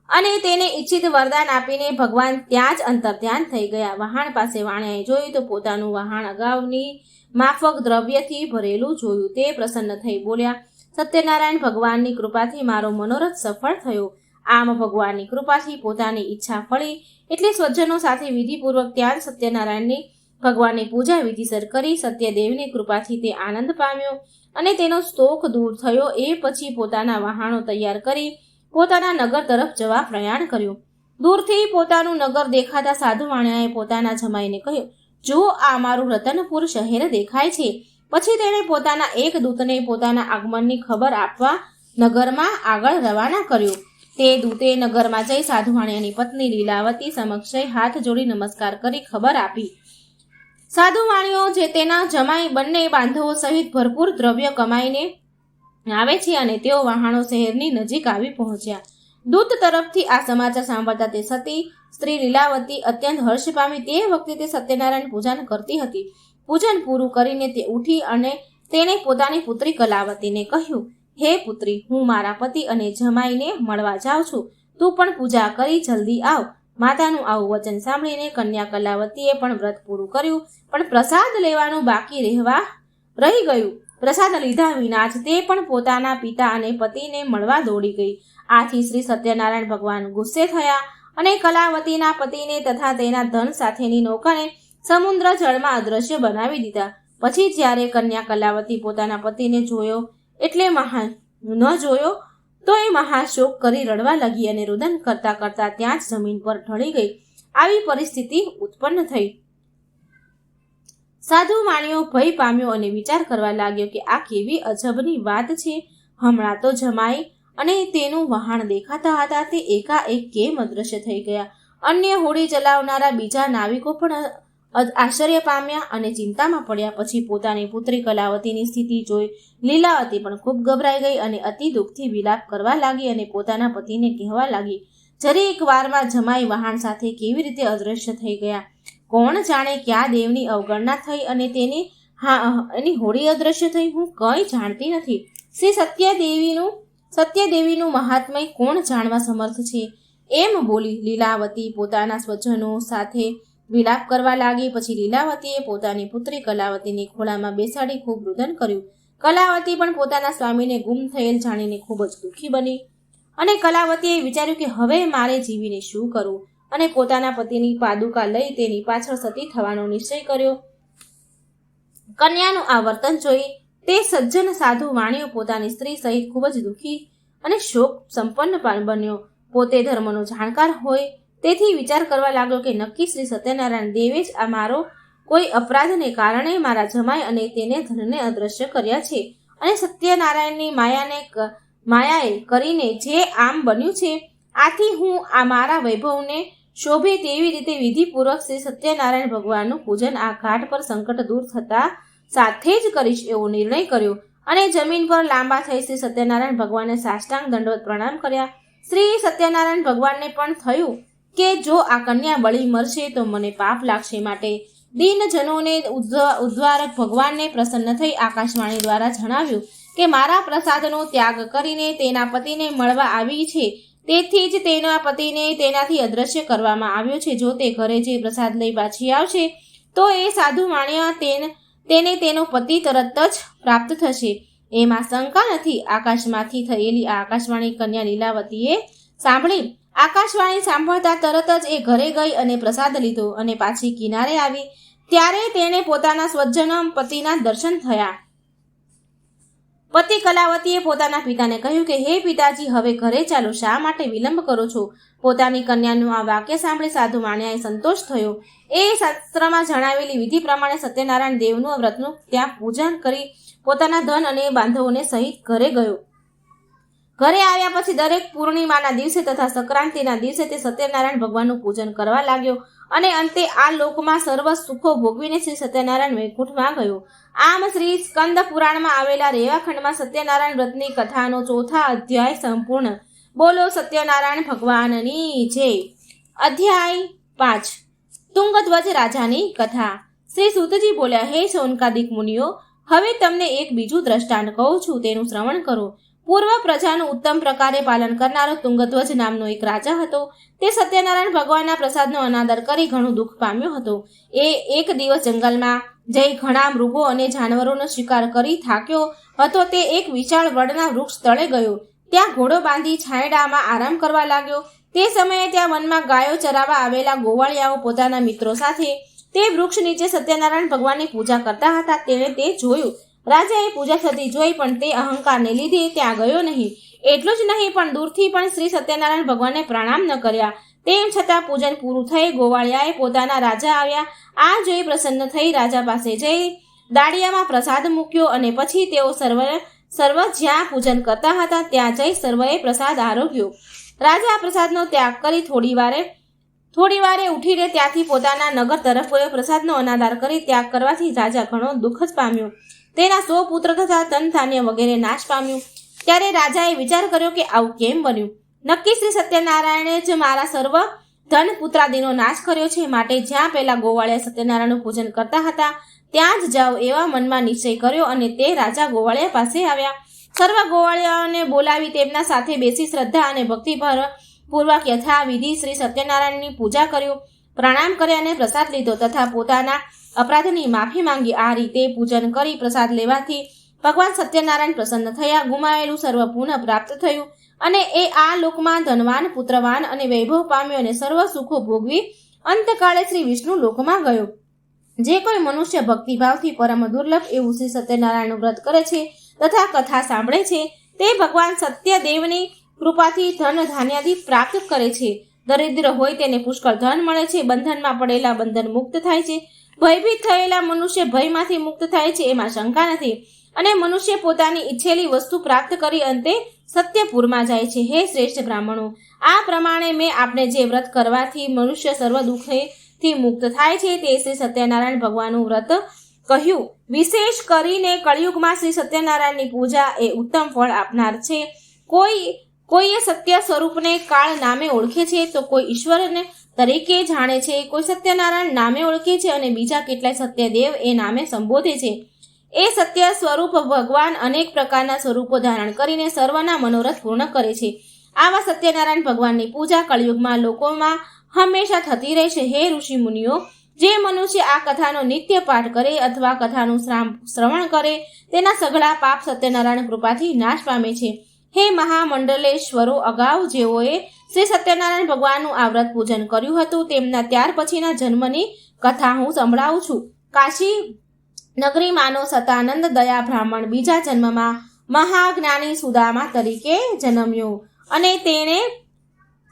અને તેને ઈચ્છિત વરદાન આપીને ભગવાન ત્યાં જ અંતર્ધ્યાન થઈ ગયા. વહાણ પાસે વાણિયાએ જોયું તો પોતાનું વહાણ અગાઉની માફક દ્રવ્યથી ભરેલું જોયું. તે પ્રસન્ન થઈ બોલ્યા, સત્યનારાયણ, ભગવાનની કૃપાથી મારો મનોરથ સફળ થયો. આમ ભગવાનની કૃપાથી પોતાની ઈચ્છા ફળી એટલે સ્વજનો સાથે વિધિપૂર્વક ત્યાં સત્યનારાયણની ભગવાનની પૂજા વિધિસર કરી. સત્યદેવની કૃપાથી તે આનંદ પામ્યો અને તેનો શોક દૂર થયો. એ પછી પોતાના વહાણો તૈયાર કરી પોતાના નગર તરફ જવા પ્રયાણ કર્યું. દૂરથી પોતાનું નગર દેખાતા સાધુ વાણિયાએ પોતાના જમાઈને કહ્યું, જો આ મારું રતનપુર શહેર દેખાય છે. પછી તેણે પોતાના એક દૂતને પોતાના આગમનની ખબર આપવા નગરમાં આગળ રવાના કર્યો. તે દૂતે નગરમાં જઈ સાધુ વાણિયાની પત્ની લીલાવતી સમક્ષ હાથ જોડી નમસ્કાર કરી ખબર આપી. સાધુ વાણિયો જે તેના જમાઈ બંને બાંધવો સહિત ભરપૂર દ્રવ્ય કમાઈને આવે છે અને તેઓ વહાણો શહેરની નજીક આવી પહોંચ્યા. દૂત તરફથી આ સમાચાર સાંભળતા તે સતી સ્ત્રી લીલાવતી અત્યંત હર્ષ પામી. તે વખતે તે સત્યનારાયણ પૂજન કરતી હતી. પૂજન પૂરું કરીને તે ઉઠી અને તેણે પોતાની પુત્રી કલાવતીને કહ્યું, હે પુત્રી, હું મારા પતિ અને જમાઈને મળવા જાઉં છું. તું પણ પૂજા કરી જલ્દી આવ. માતાનું આવું વચન સાંભળીને કન્યા કલાવતીએ પણ વ્રત પૂરું કર્યું, પણ પ્રસાદ લેવાનું બાકી રહી ગયું. પ્રસાદ લીધા વિના જ તે પણ પોતાના પિતા અને પતિને મળવા દોડી ગઈ. આથી શ્રી સત્યનારાયણ ભગવાન ગુસ્સે થયા અને કલાવતીના પતિને તથા તેના ધન સાથેની નૌકાને સમુદ્ર જળમાં અદ્રશ્ય બનાવી દીધા. પછી જ્યારે કન્યા કલાવતી પોતાના પતિને જોયો ન જોયો તો એ મહાશોક કરી રડવા લાગી અને રુદન કરતા કરતા ત્યાં જ જમીન પર ઢળી ગઈ. આવી પરિસ્થિતિ ઉત્પન્ન થઈ. સાધુ વાણિયો ભય પામ્યો અને વિચાર કરવા લાગ્યો કે આ કેવી અજબની વાત છે. હમણાં તો જમાઈ અને તેનું વહાણ દેખાતા હતા, તે એકાએક કેમ અદ્રશ્ય થઈ ગયા? અન્ય હોડી ચલાવનારા બીજા નાવિકો પણ આશ્ચર્ય પામ્યા અને ચિંતામાં પડ્યા. પછી પોતાની પુત્રી કલાવતીની સ્થિતિ જોઈ લીલાવતી પણ ખૂબ ગભરાઈ ગઈ અને અતિ દુઃખથી વિલાપ કરવા લાગી અને પોતાના પતિને કહેવા લાગી, જરી એક વારમાં જમાઈ વહાણ સાથે કેવી રીતે અદ્રશ્ય થઈ ગયા? કોણ જાણે ક્યાં દેવની અવગણના થઈ અને એની હોડી અદ્રશ્ય થઈ? હું કંઈ જાણતી નથી. શ્રી સત્યદેવીનું મહાત્મય કોણ જાણવા સમર્થ છે? એમ બોલી લીલાવતી પોતાના સ્વજનો સાથે વિલાપ કરવા લાગી. પછી લીલાવતીએ પોતાની પુત્રી કલાવતીની ખોળામાં બેસાડી ખૂબ રુદન કર્યું. કલાવતી પણ પોતાના સ્વામીને ગુમ થયેલ જાણીને ખૂબ જ દુઃખી બની અને કલાવતીએ વિચાર્યું કે હવે મારે જીવીને શું કરવું, અને પોતાના પતિની પાદુકા લઈ તેની પાછળ સતી થવાનો નિશ્ચય કર્યો. કન્યાનું આ વર્તન જોઈ તે સજ્જન સાધુ વાણિયો પોતાની સ્ત્રી સહિત ખૂબ જ દુઃખી અને શોક સંપન્ન બન્યો. પોતે ધર્મનો જાણકાર હોય તેથી વિચાર કરવા લાગ્યો કે નક્કી શ્રી સત્યનારાયણ દેવે જ આ મારો કોઈ અપરાધને કારણે મારા જમાઈ અને તેને ધનને અદ્રશ્ય કર્યા છે, અને સત્યનારાયણની માયાએ કરીને જે આમ બન્યું છે. આથી હું આ મારા વૈભવને શોભે તેવી રીતે વિધિપૂર્વક શ્રી સત્યનારાયણ ભગવાનનું પૂજન આ ઘાટ પર સંકટ દૂર થતા સાથે જ કરીશ એવો નિર્ણય કર્યો અને જમીન પર લાંબા થઈ શ્રી સત્યનારાયણ ભગવાનને સાષ્ટાંગ દંડવત પ્રણામ કર્યા. શ્રી સત્યનારાયણ ભગવાનને પણ થયું કે જો આ કન્યા બળી મરશે તો મને પાપ લાગશે, માટે દીનજનોને ઉદ્ધારક ભગવાનને પ્રસન્ન થઈ આકાશવાણી દ્વારા જણાવ્યું કે મારા પ્રસાદનો ત્યાગ કરીને તેના પતિને મળવા આવી છે, તેથી જ તેના પતિને તેનાથી અદ્રશ્ય કરવામાં આવ્યો છે. જો તે ઘરે જે પ્રસાદ લઈ પાછી આવશે તો એ સાધુ માણ્યા તેને તેનો પતિ તરત જ પ્રાપ્ત થશે, એમાં શંકા નથી. આકાશમાંથી થયેલી આ આકાશવાણી કન્યા લીલાવતીએ સાંભળી. આકાશવાણી સાંભળતા તરત જ એ ઘરે ગઈ અને પ્રસાદ લીધો અને પાછી કિનારે આવી. ત્યારે તેણે પોતાના સ્વજન પતિના દર્શન થયા. પતિ કલાવતીએ પોતાના પિતાને કહ્યું કે હે પિતાજી, હવે ઘરે ચાલો, શા માટે વિલંબ કરો છો? પોતાની કન્યાનું આ વાક્ય સાંભળી સાધુ માણ્યાએ સંતોષ થયો. એ શાસ્ત્રમાં જણાવેલી વિધિ પ્રમાણે સત્યનારાયણ દેવનું વ્રતનું ત્યાં પૂજન કરી પોતાના ધન અને બાંધવોને સહિત ઘરે ગયો. ઘરે આવ્યા પછી દરેક પૂર્ણિમાના દિવસે તથા સંક્રાંતિના દિવસે તે સત્યનારાયણ ભગવાનનું પૂજન કરવા લાગ્યો અને અંતે આ લોકમાં સર્વ સુખો ભોગવીને શ્રી સત્યનારાયણ વૈકુંઠમાં ગયો. આમ શ્રી સ્કંદ પુરાણમાં આવેલા રેવાખંડમાં સત્યનારાયણ વ્રતની કથાનો 4થા અધ્યાય સંપૂર્ણ. બોલો સત્યનારાયણ ભગવાનની જય. અધ્યાય 5. તુંગધ્વજ રાજાની કથા. શ્રી સૂતજી બોલ્યા, હે શૌનકાદિક મુનિઓ, હવે તમને એક બીજું દ્રષ્ટાંત કહું છું, તેનું શ્રવણ કરો. પૂર્વ પ્રજાનું ઉત્તમ પ્રકારે પાલન કરનારો તુંગધ્વજ નામનો એક રાજા હતો. તે સત્યનારાયણ ભગવાનના પ્રસાદનો અનાદર કરી ઘણું દુઃખ પામ્યો હતો. એ એક દિવસ જંગલમાં જઈ ઘણા મૃગો અને જાનવરોનો શિકાર કરી થાક્યો હતો. તે એક વિશાળ વડના વૃક્ષ તળે ગયો. ત્યાં ઘોડો બાંધી છાંયડામાં આરામ કરવા લાગ્યો. તે સમયે ત્યાં વનમાં ગાયો ચરાવવા આવેલા ગોવાળિયાઓ પોતાના મિત્રો સાથે તે વૃક્ષ નીચે સત્યનારાયણ ભગવાનની પૂજા કરતા હતા. તેણે તે જોયું. રાજાએ પૂજા થતી જોઈ પણ તે અહંકારને લીધે ત્યાં ગયો નહીં. એટલું જ નહીં પણ દૂરથી પણ શ્રી સત્યનારાયણ ભગવાનને પ્રણામ ન કર્યા. તેમ છતાં પૂજન પૂરું થઈ ગોવાળિયાએ પોતાના રાજા આવ્યા. આ જોઈ પ્રસન્ન થઈ રાજા પાસે જઈ દાળિયામાં પ્રસાદ મૂક્યો અને પછી તેઓ સર્વ જ્યાં પૂજન કરતા હતા ત્યાં જઈ સર્વએ પ્રસાદ આરોગ્યો. રાજા પ્રસાદનો ત્યાગ કરી થોડી વારે ઉઠીને ત્યાંથી પોતાના નગર તરફ ગયો. પ્રસાદનો અનાદાર કરી ત્યાગ કરવાથી રાજા ઘણો દુઃખ જ પામ્યો. તેના 100 પુત્ર તથા ધન ધાન્ય વગેરે નાશ પામ્યું. ત્યારે રાજાએ વિચાર કર્યો કે આવું કેમ બન્યું? નક્કી શ્રી સત્યનારાયણે જ મારા સર્વ ધન પુત્રાદિનો નાશ કર્યો છે, માટે જ્યાં પહેલા ગોવાળિયા સત્યનારાયણનું પૂજન કરતા હતા ત્યાં જ જાઓ એવા મનમાં નિશ્ચય કર્યો અને તે રાજા ગોવાળિયા પાસે આવ્યા. સર્વ ગોવાળિયાઓને બોલાવી તેમના સાથે બેસી શ્રદ્ધા અને ભક્તિપૂર્વક યથાવિધિ શ્રી સત્યનારાયણની પૂજા કર્યું, પ્રણામ કર્યા અને પ્રસાદ લીધો તથા પોતાના અપરાધની માફી માંગી. આ રીતે પૂજન કરી પ્રસાદ લેવાથી ભગવાન સત્યનારાયણ પ્રસન્ન થયા. ગુમાયેલું સર્વ પુનઃ પ્રાપ્ત થયું અને એ આ લોકમાં ધનવાન, પુત્રવાન અને વૈભવ પામ્યો અને સર્વ સુખો ભોગવી અંતકાળે શ્રી વિષ્ણુ લોકમાં ગયો. જે કોઈ મનુષ્ય ભક્તિભાવથી પરમ દુર્લભ એવું શ્રી સત્યનારાયણનું વ્રત કરે છે તથા કથા સાંભળે છે તે ભગવાન સત્યદેવની કૃપાથી ધન ધાન્યાદિ પ્રાપ્ત કરે છે. દરિદ્ર હોય તેને પુષ્કળ ધન મળે છે. બંધનમાં પડેલા બંધન મુક્ત થાય છે. ભયભીત થયેલા મનુષ્ય ભયમાંથી મુક્ત થાય છે, એમાં શંકા નથી. અને મનુષ્ય પોતાની ઈચ્છેલી વસ્તુ પ્રાપ્ત કરી અંતે સત્યપુરમાં જાય છે. હે શ્રેષ્ઠ બ્રાહ્મણો, આ પ્રમાણે મેં આપણે જે વ્રત કરવાથી મનુષ્ય સર્વ દુઃખથી મુક્ત થાય છે તે શ્રી સત્યનારાયણ ભગવાનનું વ્રત કહ્યું. વિશેષ કરીને કળિયુગમાં શ્રી સત્યનારાયણની પૂજા એ ઉત્તમ ફળ આપનાર છે. કોઈએ સત્ય સ્વરૂપને કાળ નામે ઓળખે છે તો કોઈ ઈશ્વરને તરીકે જાણે છે, કોઈ સત્યનારાયણ નામે ઓળખે છે અને બીજા કેટલાય સત્યદેવ એ નામે સંબોધે છે. એ સત્ય સ્વરૂપ ભગવાન અનેક પ્રકારના સ્વરૂપો ધારણ કરીને સર્વના મનોરથ પૂર્ણ કરે છે. આવા સત્યનારાયણ ભગવાનની પૂજા કળિયુગમાં લોકોમાં હંમેશા થતી રહેશે. હે ઋષિ મુનિઓ, જે મનુષ્ય આ કથાનો નિત્ય પાઠ કરે અથવા કથાનું શ્રવણ કરે તેના સઘળા પાપ સત્યનારાયણ કૃપાથી નાશ પામે છે. હે મહામંડલેશ્વરો, અગાઉ જેઓએ શ્રી સત્યનારાયણ ભગવાનનું આ વ્રત પૂજન કર્યું હતું તેમના ત્યાર પછીના જન્મની કથા હું સંભળાવું છું. કાશી નગરીમાંનો સતાનંદ દયા બ્રાહ્મણ બીજા જન્મમાં મહાજ્ઞાની સુદામા તરીકે જન્મ્યો અને તેણે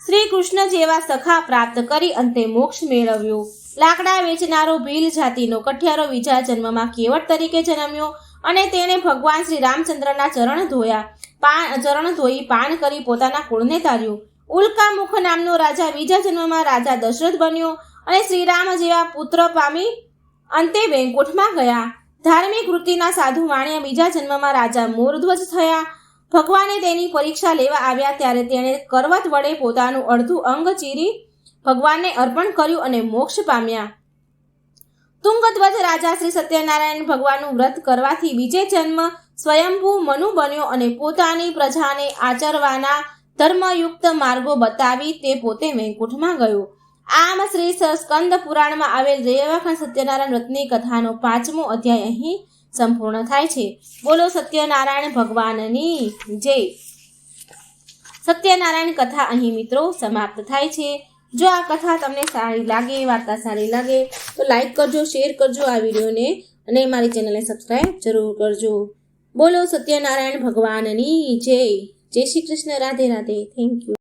શ્રી કૃષ્ણ જેવા સખા પ્રાપ્ત કરી અંતે મોક્ષ મેળવ્યો. લાકડા વેચનારો ભીલ જાતિનો કઠિયારો બીજા જન્મમાં કેવટ તરીકે જન્મ્યો અને તેણે ભગવાન શ્રી રામચંદ્રના ચરણ ધોઈ પાન કરી પોતાના કુળને તાર્યું. ઉલ્કામુખ નામનો રાજા બીજા જન્મમાં રાજા દશરથ બન્યો અને શ્રીરામ જેવા પુત્ર પામી અંતે વૈકુંઠમાં ગયા. ધાર્મિક વૃત્તિના સાધુ વાણિયા બીજા જન્મમાં રાજા મોરધ્વજ થયા. ભગવાને તેની પરીક્ષા લેવા આવ્યા ત્યારે તેણે કરવત વડે પોતાનું અડધું અંગ ચીરી ભગવાનને અર્પણ કર્યું અને મોક્ષ પામ્યા. તુંગધ્વજ રાજા શ્રી સત્યનારાયણ ભગવાનનું વ્રત કરવાથી બીજે જન્મ સ્વયંભૂ મનુ બન્યો અને પોતાની પ્રજાને આચરવાના ધર્મયુક્ત માર્ગો બતાવી તે પોતે વૈકુંઠમાં ગયો. આમ શ્રી સ્કંદ પુરાણમાં આવેલ રેવાખંડ સત્યનારાયણ વ્રતની કથાનો 5મો અધ્યાય અહીં સંપૂર્ણ થાય છે. બોલો સત્યનારાયણ ભગવાનની જય. સત્યનારાયણ કથા અહીં મિત્રો સમાપ્ત થાય છે. જો આ કથા તમને સારી લાગે, વાર્તા સારી લાગે તો લાઈક કરજો, શેર કરજો આ વિડીયોને અને મારી ચેનલને સબસ્ક્રાઈબ જરૂર કરજો. બોલો સત્યનારાયણ ભગવાનની જય. જય શ્રી કૃષ્ણ. રાધે રાધે. Thank you.